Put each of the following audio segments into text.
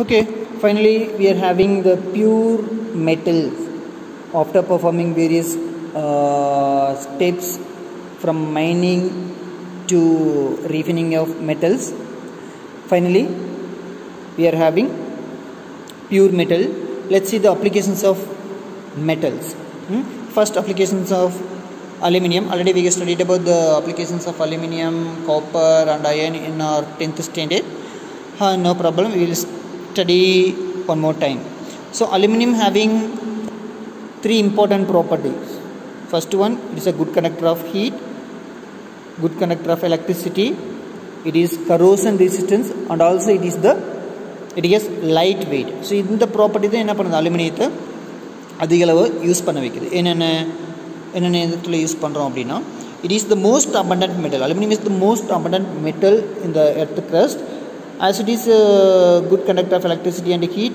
Okay, finally we are having the pure metals after performing various steps from mining to refining of metals. Finally we are having pure metal. Let's see the applications of metals. First, applications of aluminium. Already we studied about the applications of aluminium, copper and iron in our 10th standard. No problem, we will study one more time. So aluminium having three important properties. First one, it is a good conductor of heat, good conductor of electricity, it is corrosion resistance, and also it is lightweight. So in the property தான் என்ன பண்ணுது, அலுமினியத்தை அதிக அளவு use பண்ண வைக்குது. என்னென்ன இடத்துல use பண்ணுறோம் அப்படின்னா, it is the most abundant metal. Aluminum is the most abundant metal in the earth crust. As it is a good conductor of electricity and heat,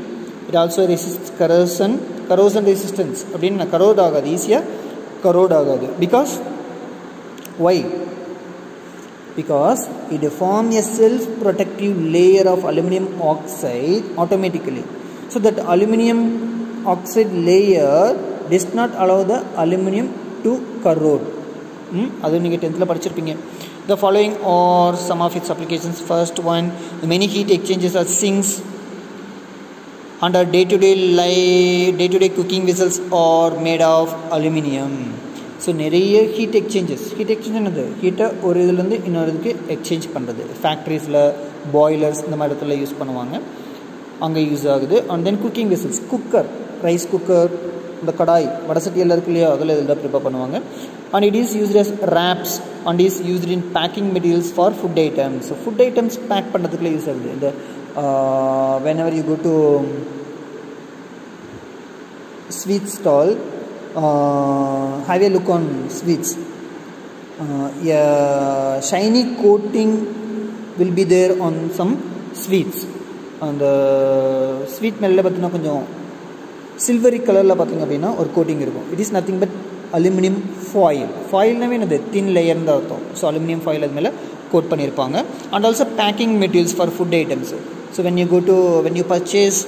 it also resists corrosion resistance. அப்படின்னா corrode ஆகாது, ஈஸியாக corrode ஆகாது. Because why? Because it forms a self-protective layer of aluminum oxide automatically. So that aluminum oxide layer does not allow the aluminum to corrode. அது நீங்கள் 10th படிச்சிருப்பீங்க. The following are some of its applications. First one, many heat exchangers or sinks under day-to-day cooking vessels are made of aluminium. So நிறைய heat exchanges. Heat exchange என்னது, ஹீட்டை ஒரு இதுலேருந்து இன்னொரு இதுக்கு எக்ஸ்சேஞ்ச் பண்ணுறது. ஃபேக்ட்ரிஸில் பாய்லர்ஸ் இந்த மாதிரி இடத்துல யூஸ் பண்ணுவாங்க, அங்கே யூஸ் ஆகுது. And then cooking vessels, cooker, rice cooker, இந்த கடாய் வடசட்டி எல்லாம் இருக்கு இல்லையா, அதில் இதில் ப்ரிப்பேர் பண்ணுவாங்க. And it is used as wraps and is used in packing materials for food items. So food items pack பண்ணுறதுக்குள்ள யூஸ் ஆகுது. இந்த whenever you go to sweet stall, have a look on sweets. A shiny coating will be there on some sweets. And sweet மேலே பார்த்தீங்கன்னா கொஞ்சம் silvery கலரில் பார்த்தீங்க அப்படின்னா ஒரு கோட்டிங் இருக்கும். It is nothing but aluminium foil. ஃபாயில்னாவே என்னது, தின் லேயர் தான் அர்த்தம். ஸோ அலுமினியம் ஃபாயில் அது மேலே கோட் பண்ணியிருப்பாங்க. And also packing materials for food items. So when you purchase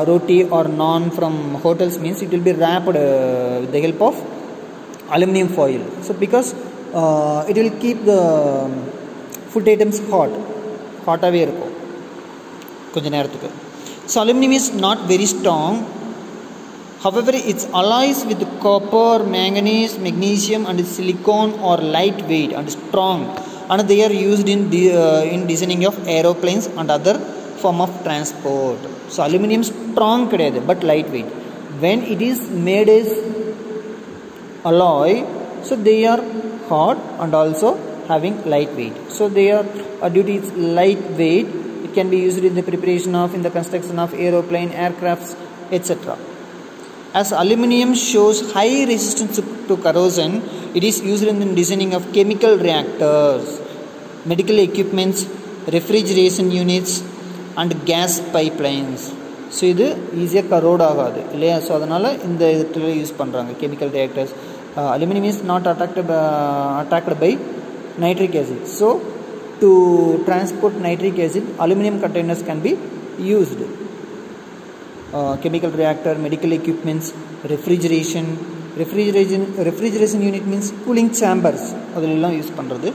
roti or naan from hotels, means it will be wrapped with the help of aluminum foil. So because it will keep the food items hot-ஆகவே இருக்கும் கொஞ்ச நேரத்துக்கு. So aluminum is not very strong. However, its alloys with copper, manganese, magnesium and silicon are lightweight and strong, and they are used in designing of aeroplanes and other form of transport. So aluminum strong கிடையாது, but lightweight. When it is made as alloy, so they are hard and also having lightweight. So they are due to its lightweight, it can be used in the preparation of, in the construction of aeroplane, aircrafts, etc. As aluminum shows high resistance to corrosion, it is used in the designing of chemical reactors, medical equipments, refrigeration units and gas pipelines. So இது ஈஸியாக கரோட் ஆகாது இல்லையா. So அதனால் இந்த இடத்துல use பண்ணுறாங்க chemical reactors. Aluminium is not attracted by nitric acid. So to transport nitric acid, aluminum containers can be used. Chemical reactor, medical equipments, refrigeration unit means cooling chambers, அதெல்லாம் use பண்ணுறது.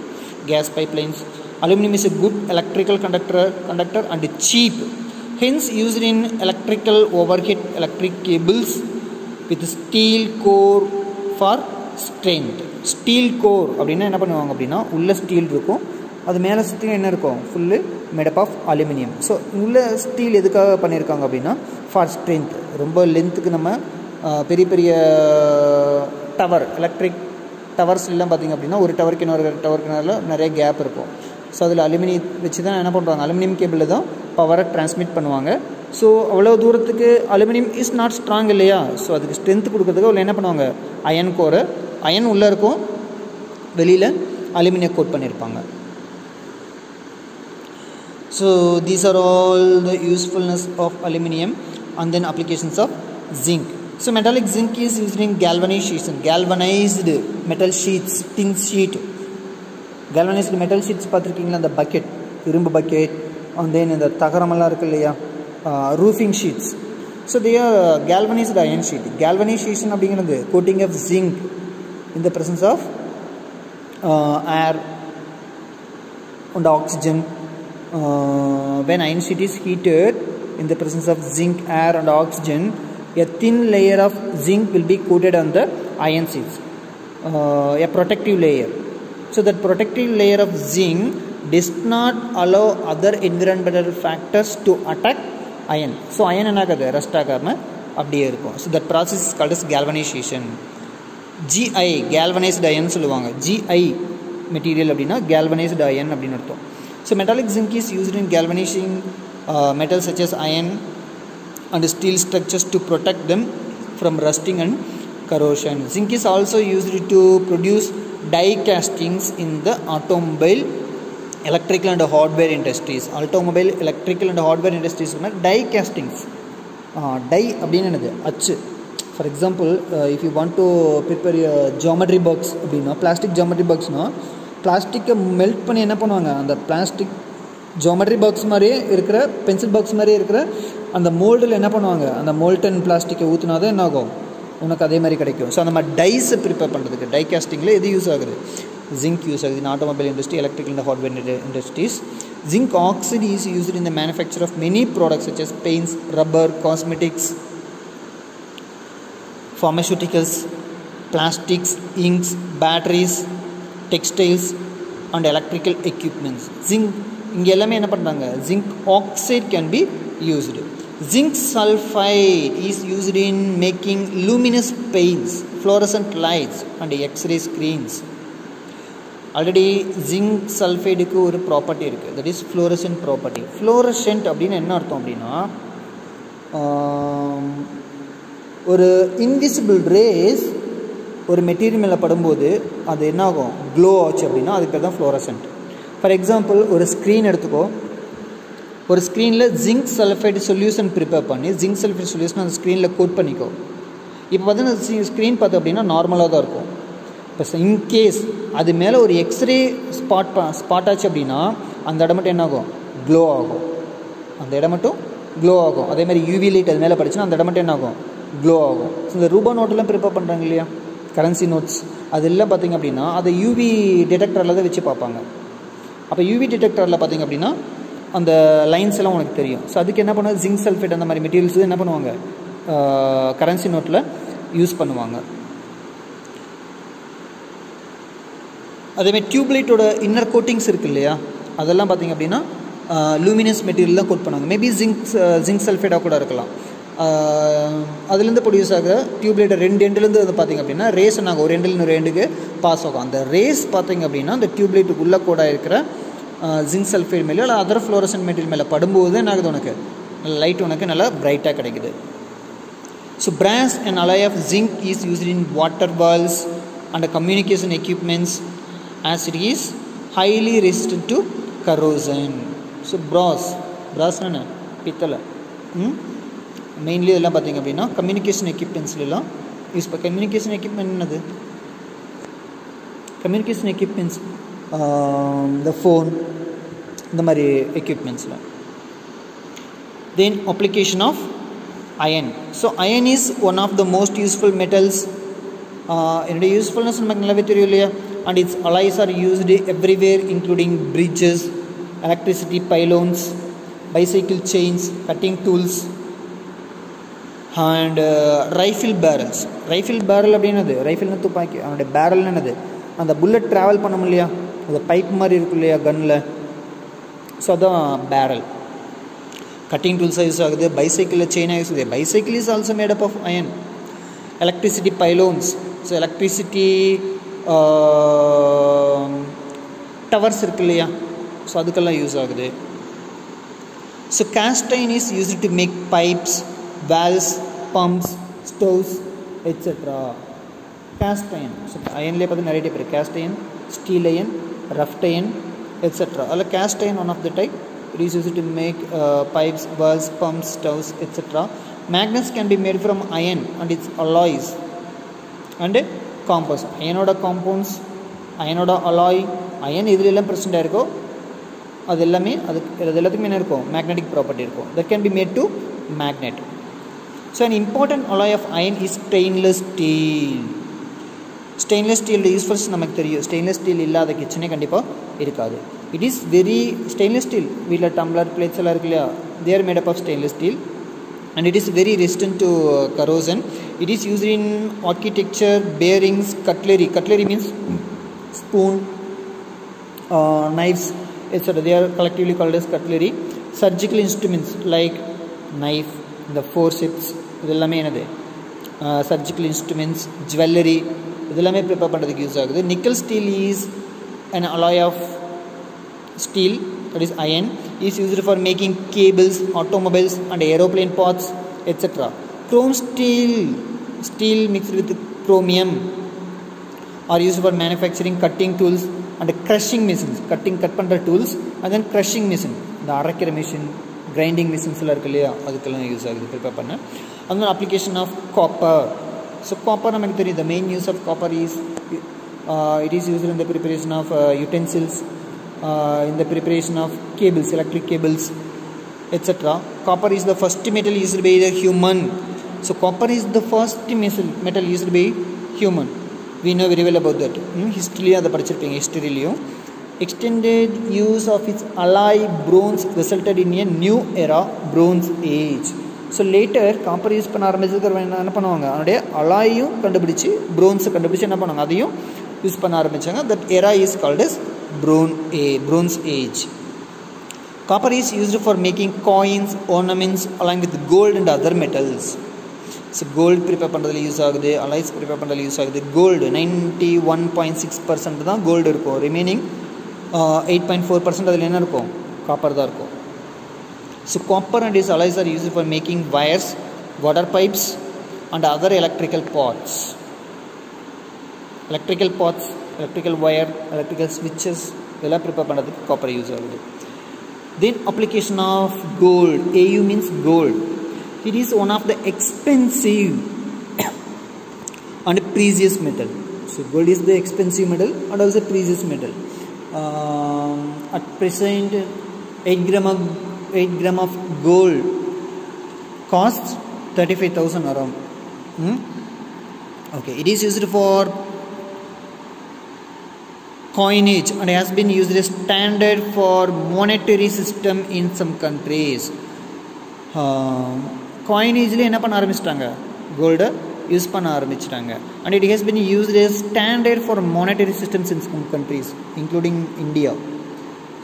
Gas pipelines. Aluminum is a good electrical conductor and cheap, hence used in electrical overhead electric cables with steel core for strength. Steel core அப்படின்னா என்ன பண்ணுவாங்க அப்படின்னா, உள்ள steel இருக்கும், அது மேலே சுற்றி என்ன இருக்கும், full made up of aluminium. So உள்ள ஸ்டீல் எதுக்காக பண்ணியிருக்காங்க அப்படின்னா, ஃபார் ஸ்ட்ரென்த். ரொம்ப லென்த்துக்கு நம்ம பெரிய பெரிய டவர், எலக்ட்ரிக் டவர்ஸ் எல்லாம் பார்த்திங்க அப்படின்னா ஒரு டவருக்கு இன்னொரு டவருக்கு நிறைய கேப் இருக்கும். ஸோ அதில் அலுமினியம் வச்சு தான் என்ன பண்ணுறாங்க, அலுமினியம் கேபிளில் தான் பவரை டிரான்ஸ்மிட் பண்ணுவாங்க. ஸோ அவ்வளோ தூரத்துக்கு அலுமினியம் இஸ் நாட் ஸ்ட்ராங் இல்லையா. ஸோ அதுக்கு ஸ்ட்ரென்த் கொடுக்குறதுக்கு அவ்வளோ என்ன பண்ணுவாங்க, அயன் கோரை, அயன் உள்ளே இருக்கும், வெளியில் அலுமினியம் கோட் பண்ணியிருப்பாங்க. So these are all the usefulness of aluminium. And then applications of zinc. So metallic zinc is used in galvanization, galvanized metal sheets, tin sheet. galvanized metal sheets பார்த்துருக்கீங்களா, அந்த bucket, இரும்பு bucket, and then இந்த தகரமெல்லாம் இருக்குது இல்லையா, roofing sheets. So they are galvanized iron sheet. Galvanization அப்படிங்கிறது coating of zinc in the presence of air and oxygen. When iron sheet is heated in the presence of zinc, air and oxygen, a thin layer of zinc will be coated on the iron sheets, a protective layer. So that protective layer of zinc does not allow other environmental factors to attack iron. So iron enagadu rust agama அப்படியே இருக்கும். So that process is called as galvanization. GI galvanized iron சொல்லுவாங்க. GI material அப்படின்னா galvanized iron அப்படின்னு அர்த்தம். So metallic zinc is used in galvanizing metals such as iron and steel structures to protect them from rusting and corrosion. Zinc is also used to produce die castings in the automobile, electrical and hardware industries. Automobile, electrical and hardware industries die castings. Die அப்படினு என்னது அச்சு. For example, if you want to prepare a geometry box அப்படினா plastic geometry box னா பிளாஸ்டிக்கை melt பண்ணி என்ன பண்ணுவாங்க, அந்த பிளாஸ்டிக் ஜியோமெட்ரி பாக்ஸ் மாதிரியே இருக்கிற பென்சில் பாக்ஸ் மாதிரியே இருக்கிற அந்த மோல்டில் என்ன பண்ணுவாங்க, அந்த மோல்டன் பிளாஸ்டிக்கை ஊற்றினா தான் என்ன ஆகும், உனக்கு அதே மாதிரி கிடைக்கும். ஸோ அந்த மாதிரி டைஸை ப்ரிப்பேர் பண்ணுறதுக்கு டை காஸ்டிங்கில் எது யூஸ் ஆகுது, ஜிங்க் யூஸ் ஆகுது. In automobile industry, electrical and hardware industries. Zinc oxide is used in the manufacture of many products such as paints, rubber, cosmetics, pharmaceuticals, plastics, inks, batteries, textiles and electrical equipments. Zinc இங்கே எல்லாமே என்ன பண்ணுறாங்க, zinc oxide can be used. Zinc sulfide is used in making luminous paints, fluorescent lights and x-ray screens. Already zinc சல்ஃபைடுக்கு ஒரு property இருக்குது, that is fluorescent property. Fluorescent அப்படின்னு என்ன அர்த்தம் அப்படின்னா, ஒரு இன்விசிபிள் ரேஸ் ஒரு மெட்டீரியல் மேலே படும்போது அது என்ன ஆகும், க்ளோ ஆச்சு அப்படின்னா அதுக்கு பேர் தான் ஃப்ளோரசன்ட். ஃபார் எக்ஸாம்பிள் ஒரு ஸ்க்ரீன் எடுத்துக்கோ, ஒரு ஸ்க்ரீனில் ஜிங்க் சல்ஃபைடு சொல்யூஷன் ப்ரிப்பேர் பண்ணி ஜிங்க் சல்ஃபைடு சொல்யூஷன் அந்த ஸ்க்ரீனில் கோட் பண்ணிக்கோ. இப்போ பார்த்தீங்கன்னா ஸ்க்ரீன் பார்த்தோம் அப்படின்னா நார்மலாக தான் இருக்கும். இப்போ இன்கேஸ் அது மேலே ஒரு எக்ஸ்ரே ஸ்பாட் ஆச்சு அப்படின்னா அந்த இடம் மட்டும் என்ன ஆகும், க்ளோ ஆகும். அந்த இடம் மட்டும் க்ளோ ஆகும். அதே மாதிரி யூவி லைட் அது மேலே படிச்சுன்னா அந்த இடம் மட்டும் என்ன ஆகும், க்ளோ ஆகும். ஸோ இந்த ரூபா நோட்டெல்லாம் ப்ரிப்பேர் பண்ணுறாங்க இல்லையா, கரன்சி நோட்ஸ், அதெல்லாம் பார்த்திங்க அப்படின்னா அதை யூவி டிடெக்டரில் தான் வச்சு பார்ப்பாங்க. அப்போ யூவி டிடெக்டரில் பார்த்திங்க அப்படின்னா அந்த லைன்ஸ் எல்லாம் உனக்கு தெரியும். ஸோ அதுக்கு என்ன பண்ணுவாங்க, ஜிங்க் சல்ஃபேட் அந்த மாதிரி மெட்டீரியல்ஸ் என்ன பண்ணுவாங்க, கரன்சி நோட்டில் யூஸ் பண்ணுவாங்க. அதேமாதிரி டியூப்லைட்டோட இன்னர் கோட்டிங்ஸ் இருக்குது இல்லையா, அதெல்லாம் பார்த்திங்க அப்படின்னா லூமினஸ் மெட்டீரியல் தான் கோட் பண்ணுவாங்க. மேபி ஜிங்க் சல்ஃபேட்டாக கூட இருக்கலாம். அதுலேருந்து ப்ரொடியூஸ் ஆக டியூப்லைட்டை ரெண்டு எண்டுலேருந்து வந்து பார்த்திங்க அப்படின்னா ரேஸ் நாங்கள் ஒரு எண்டில் இன்னொரு எண்டுக்கு பாஸ் ஆகும். அந்த ரேஸ் பார்த்திங்க அப்படின்னா அந்த டியூப்லைட்டுக்கு உள்ள கூட இருக்கிற ஜிங்க் சல்ஃபைட் மேலே இல்லை அதர் ஃப்ளோரசன்ட் மெட்டீரியல் மேலே படும்போது என்ன ஆகுது, உனக்கு லைட் உனக்கு நல்லா பிரைட்டாக கிடைக்குது. So brass and alloy of zinc is used in water valves and communication equipments as it is highly resistant to corrosion. So brass பித்தளை மெயின்லி இதெல்லாம் பார்த்திங்க அப்படின்னா கம்யூனிகேஷன் எக்யூப்மெண்ட்ஸ்லாம் யூஸ் பண்ண. கம்யூனிகேஷன் எக்யூப்மெண்ட் என்னது, கம்யூனிகேஷன் எக்யூப்மெண்ட்ஸ் இந்த ஃபோன் இந்த மாதிரி எக்யூப்மெண்ட்ஸில். Then application of iron. So iron is one of the most useful metals. என்னுடைய யூஸ்ஃபுல்னஸ் நமக்கு நல்லாவே தெரியும் இல்லையா. And its alloys are used everywhere including bridges, electricity pylons, bicycle chains, cutting tools and rifle barrels. Rifle barrel அப்படின்னது, ரைஃபிள்னு துப்பாக்கி, அவனுடைய பேரல்னு என்னது, அந்த புல்லட் ட்ராவல் பண்ண இல்லையா, அந்த பைப் மாதிரி இருக்கும் இல்லையா கன்னில், ஸோ அதான் பேரல். கட்டிங் டூல்ஸாக யூஸ் ஆகுது. பைசைக்கிளில் செயினாக யூஸ் ஆகுது. Bicycle is also made up of iron. Electricity pylons, so electricity towers இருக்கு இல்லையா, ஸோ அதுக்கெல்லாம் யூஸ் ஆகுது. So cast iron is used to make pipes, valves, pumps, stoves, etc. Cast iron. So iron le pathi nariya type cast iron, steel iron, rough iron, etc. All cast iron one of the type. It is used to make pipes, valves, pumps, stoves, etc. Magnets can be made from iron and its alloys and compounds. Iron oda compounds, iron oda alloy, iron idhillam present irukko அது எல்லாமே எல்லாத்துக்குமே என்ன இருக்கும், magnetic property இருக்கும். that can be made to magnet. So an important alloy of iron is stainless steel. Stainless steel யூஸ்ஃபுல்ஸ் நமக்கு தெரியும். Stainless steel இல்லாத கிச்சனே கண்டிப்பாக இருக்காது. It is very stainless steel வீட்டில் டம்ளர் பிளேட்ஸ் எல்லாம் இருக்கு இல்லையா, they are made up of stainless steel and it is very resistant to corrosion. It is used in architecture, bearings, cutlery. Cutlery means spoon, knives, etc. They are collectively called as cutlery. Surgical instruments like knife, the forceps, இதெல்லாமே என்னது surgical instruments, jewellery, இதெல்லாமே prepare பண்ணுறதுக்கு use ஆகுது. Nickel steel is an alloy of steel, that is iron, is used for making cables, automobiles and aeroplane parts, etc. Chrome steel mixed with chromium are used for manufacturing cutting tools and crushing machines. Cut பண்ணுற tools and then crushing machine, இந்த அரைக்கிற machine, grinding மிஷின்ஸ்லாம் இருக்கு இல்லையா, அதுக்கெல்லாம் use ஆகுது prepare பண்ண. அந்த application of copper. So copper நமக்கு தெரியும். The main use of copper is it is used in the preparation of utensils, in the preparation of cables, electric cables, etc. Copper is the first metal used by the human. So copper is the first metal used by human. We know very well about that. History adha padichirpeenga, history liyum. Extended use of its alloy bronze resulted in a new era, bronze age. So later copper use பண்ண ஆரம்பிச்சதுக்கு என்ன பண்ணுவாங்க, அதனுடைய அலாயும் கண்டுபிடிச்சி bronze கண்டுபிடிச்சி என்ன பண்ணுவாங்க, அதையும் யூஸ் பண்ண ஆரம்பிச்சாங்க. That era is called as bronze age. Copper is used for making coins, ornaments along with gold and other metals. So gold prepare பண்ணுறதுல யூஸ் ஆகுது, alloys prepare பண்ணுறதுல யூஸ் ஆகுது. Gold 91.6% தான் கோல்டு இருக்கும். ரிமைனிங் 8.4% அதில் என்ன இருக்கும், காப்பர் தான் இருக்கும். So copper and its alloys are used for making wires, water pipes and other electrical parts. Electrical wire, electrical switches, இதெல்லாம் ப்ரிப்பேர் பண்ணுறதுக்கு காப்பர் யூஸ் ஆகுது. Then application of gold. Au means gold. It is one of the expensive and precious metal. So gold is the expensive metal and also precious metal. At present 8 gram of gold costs 35,000 around. Okay, it is used for coinage and has been used as standard for monetary system in some countries. Coinage என்ன பண்ண ஆரம்பிச்சிட்டாங்க, கோல்டை use பண்ண ஆரம்பிச்சிட்டாங்க. and it has been used as standard for monetary systems in some countries including India.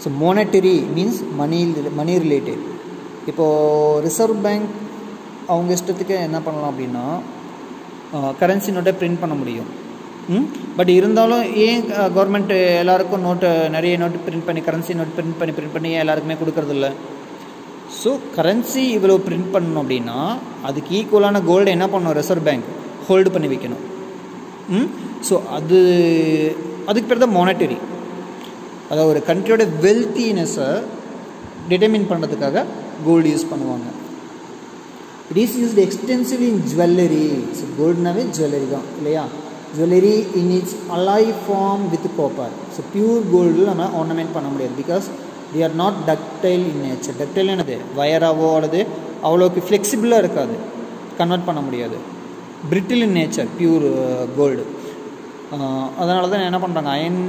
So monetary means money related. இப்போது reserve bank அவங்க இஷ்டத்துக்கு என்ன பண்ணலாம் அப்படின்னா கரன்சி நோட்டை பிரிண்ட் பண்ண முடியும். பட் இருந்தாலும் ஏன் கவர்மெண்ட் எல்லாருக்கும் நிறைய நோட்டு பிரிண்ட் பண்ணி கரன்சி நோட் பிரிண்ட் பண்ணி எல்லாருக்குமே கொடுக்கறதில்ல. ஸோ கரன்சி இவ்வளோ பிரிண்ட் பண்ணணும் அப்படின்னா அதுக்கு ஈக்குவலான கோல்டு என்ன பண்ணணும், ரிசர்வ் பேங்க் ஹோல்டு பண்ணி வைக்கணும். ஸோ அதுக்கு பேர் தான் மானிட்டரி. அதாவது ஒரு கண்ட்ரியோட வெல்த்தினஸை டிட்டர்மின் பண்ணுறதுக்காக கோல்டு யூஸ் பண்ணுவாங்க. It is used extensively in jewellery. So கோல்டுனாவே ஜுவல்லரி தான் இல்லையா. Jewellery in its alloy form with copper. So pure கோல்டில் நம்ம ஆர்னமெண்ட் பண்ண முடியாது. Because the are not ductile in nature. Ductile என்னது, வயராவோ அல்லது அவ்வளோக்கு ஃப்ளெக்சிபிளாக இருக்காது, கன்வெர்ட் பண்ண முடியாது. Brittle in nature pure gold. அதனால தான் என்ன பண்ணுறாங்க, அயன்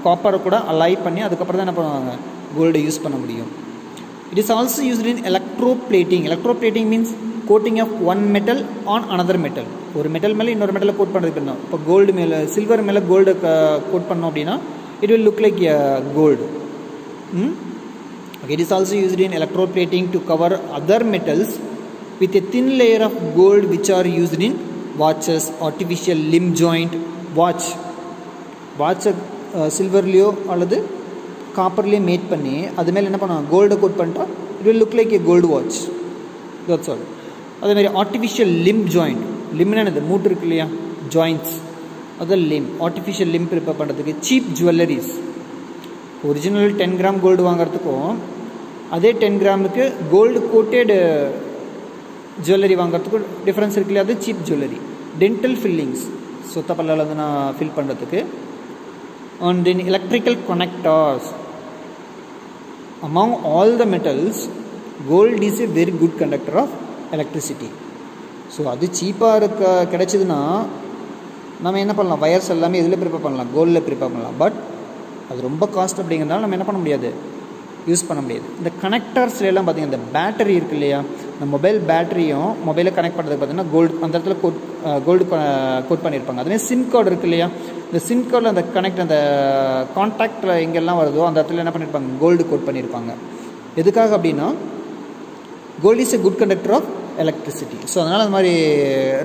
காப்பரை கூட அலாய் பண்ணி அதுக்கப்புறம் தான் என்ன பண்ணுவாங்க, கோல்டை யூஸ் பண்ண முடியும். It is also used in electroplating. Electroplating means coating of one metal on another metal. ஒரு மெட்டல் மேலே இன்னொரு மெட்டலை கோட் பண்ணுறதுக்கு பண்ணோம். இப்போ கோல்டு மேலே சில்வர் மேலே கோல்டு கோட் பண்ணோம் அப்படின்னா it will look like gold. It is also used in electroplating to cover other metals with a thin layer of gold which are used in watches, artificial limb joint வாட்சை சில்வர்லேயோ அல்லது காப்பர்லேயே mat பண்ணி அது மேலே என்ன பண்ணுவாங்க, கோல்டை கோட் பண்ணிட்டா it will look like a gold watch. That's all. அதேமாதிரி ஆர்டிஃபிஷியல் லிம் ஜாயிண்ட். லிம்னா என்னது, மூட்டு இருக்கு இல்லையா, ஜாயிண்ட்ஸ், அது லிம். ஆர்டிஃபிஷியல் லிம் ப்ரிப்பேர் பண்ணுறதுக்கு cheap jewelleries. Original 10 gram gold வாங்குறதுக்கும் அதே 10 கிராமுக்கு கோல்டு கோட்டட் ஜுவல்லரி வாங்குறதுக்கும் டிஃப்ரென்ஸ் இருக்கு இல்லையா, அது சீப் ஜுவல்லரி. டென்டல் ஃபில்லிங்ஸ், சொத்த பல்லால் வந்து நான் ஃபில் பண்ணுறதுக்கு. And then electrical connectors. among all the metals, gold is a very good conductor of electricity. So அது சீப்பாக கிடைச்சதுன்னா நம்ம என்ன பண்ணலாம், வயர்ஸ் எல்லாமே இதில் ப்ரிப்பேர் பண்ணலாம், கோல்டில் ப்ரிப்பேர் பண்ணலாம். பட் அது ரொம்ப காஸ்ட் அப்படிங்கிறதுனால நம்ம என்ன பண்ண முடியாது, யூஸ் பண்ண முடியாது. இந்த கனெக்டர்ஸ்லாம் பார்த்திங்கன்னா இந்த பேட்டரி இருக்குது இல்லையா, இந்த மொபைல் பேட்டரியும் மொபைலை கனெக்ட் பண்ணுறதுக்கு பார்த்திங்கன்னா கோல்டு அந்த இடத்துல கோல்டு கோட் பண்ணியிருப்பாங்க. அதுமாதிரி சிம் கார்டு இருக்குது இல்லையா, இந்த சிம் கார்டில் அந்த கனெக்ட் அந்த கான்டாக்டில் எங்கெல்லாம் வருதோ அந்த இடத்துல என்ன பண்ணியிருப்பாங்க, கோல்டு கோட் பண்ணியிருப்பாங்க. எதுக்காக அப்படின்னா gold is a good conductor of electricity. So அதனால் அந்த மாதிரி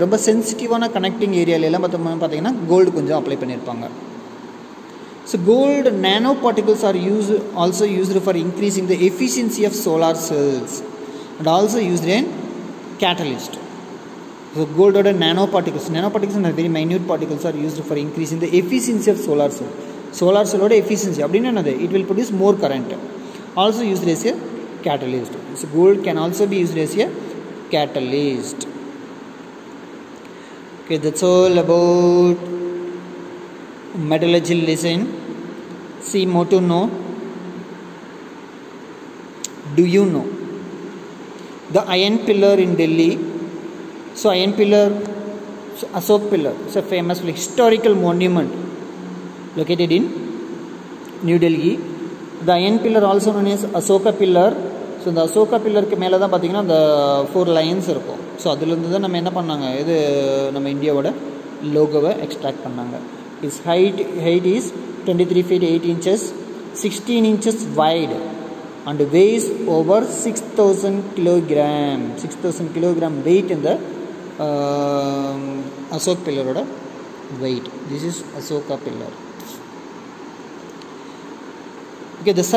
ரொம்ப சென்சிட்டிவான கனெக்டிங் ஏரியாலெல்லாம் பார்த்தீங்கன்னா கோல்டு கொஞ்சம் அப்ளை பண்ணியிருப்பாங்க. So gold nano particles are also used for increasing the efficiency of solar cells and also used in catalyst. So gold nano particles are very minute particles are used for increasing the efficiency of solar cell. Solar cell efficiency அப்படின்னா என்னது, it will produce more current. Also used as a catalyst. So gold can also be used as a catalyst. Okay, that's all about metallurgy lesson. See more to know. Do you know the iron pillar in Delhi? So iron pillar, so Ashok pillar, it's a famous historical monument located in New Delhi. The iron pillar also known as Ashoka pillar. So இந்த அசோகா பில்லருக்கு மேலே தான் பார்த்திங்கன்னா அந்த 4 lines இருக்கும். So அதுலேருந்து தான் நம்ம என்ன பண்ணாங்க, இது நம்ம இந்தியாவோட லோகோவை எக்ஸ்ட்ராக்ட் பண்ணாங்க. Is height is 23 feet 8 inches, 16 inches wide and weighs over 6,000 kilogram. 6,000 kilogram weight in the Ashok pillar weight. This is Ashoka pillar. Okay, the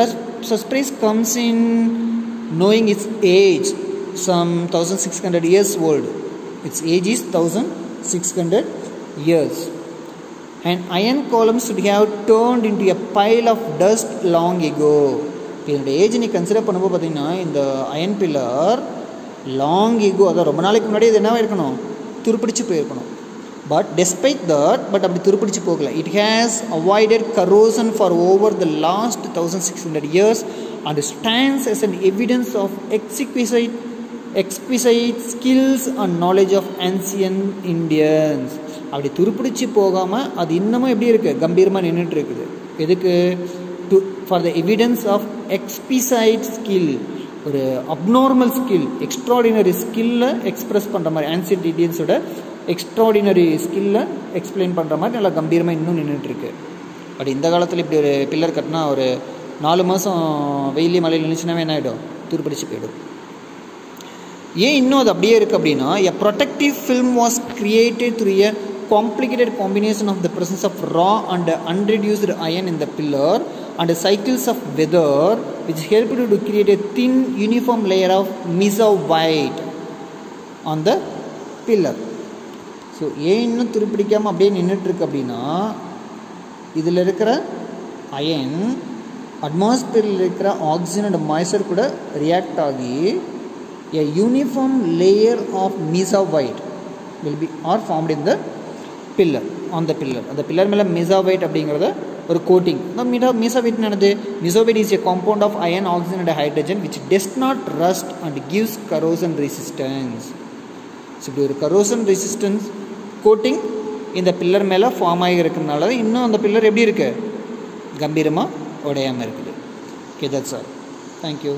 surprise comes in knowing its age, some 1600 years old. Its age is 1600 years. And iron columns should have turned into a pile of dust long ago. இதோட age நீ consider பண்ணும்போது பார்த்தீங்கன்னா இந்த iron pillar long ego, அதான் ரொம்ப நாளைக்கு முன்னாடி இது என்ன இருக்கணும், துருப்பிடிச்சு போயிருக்கணும். பட் டெஸ்பைட் தட், பட் அப்படி துருப்பிடிச்சு போகல. It has avoided corrosion for over the last 1600 years and stands as an evidence of exquisite skills and knowledge of ancient Indians. அப்படி துருப்பிடிச்சு போகாமல் அது இன்னமும் எப்படி இருக்குது, கம்பீரமாக நின்றுட்டு இருக்குது. எதுக்கு, for the evidence of exquisite skill, ஒரு அப்நார்மல் ஸ்கில், எக்ஸ்ட்ராடினரி ஸ்கில்லை எக்ஸ்ப்ரெஸ் பண்ணுற மாதிரி, ஆன்சியன்ட் இண்டியன்ஸோட எக்ஸ்ட்ராடினரி ஸ்கில்லை எக்ஸ்பிளைன் பண்ணுற மாதிரி நல்லா கம்பீரமாக இன்னும் நின்றுட்டுருக்கு. பட் இந்த காலத்தில் இப்படி ஒரு பில்லர் கட்டினா ஒரு 4 மாதம் வெயிலி மழையில் நினச்சினாவே என்ன ஆகிடும், துருப்பிடிச்சு போயிடும். ஏன் இன்னும் அது அப்படியே இருக்குது அப்படின்னா, a protective film was created through a complicated combination of the presence of raw and unreduced iron in the pillar and cycles of weather which helped to create a thin uniform layer of mesozoite on the pillar. So ஏன் இன்னும் துருப்பிடிக்காமல் அப்படியே நின்றுட்டுருக்கு அப்படின்னா, இதில் இருக்கிற iron அட்மாஸ்பியரில் இருக்கிற oxygen and moisture கூட react ஆகி a uniform layer of mesozoite will be or formed in the pillar, on the pillar. அந்த பில்லர் மேலே mesozoite அப்படிங்கிறத ஒரு கோட்டிங். mesozoite என்னது, mesozoite is a compound of iron, oxygen and hydrogen which does not rust and gives corrosion resistance. So இப்படி ஒரு corrosion resistance coating இந்த pillar மேலே form ஆகி இருக்கிறதுனால இன்னும் அந்த பில்லர் எப்படி இருக்குது, கம்பீரமாக உடையாமல் இருக்குது. Okay, that's all. தேங்க்யூ.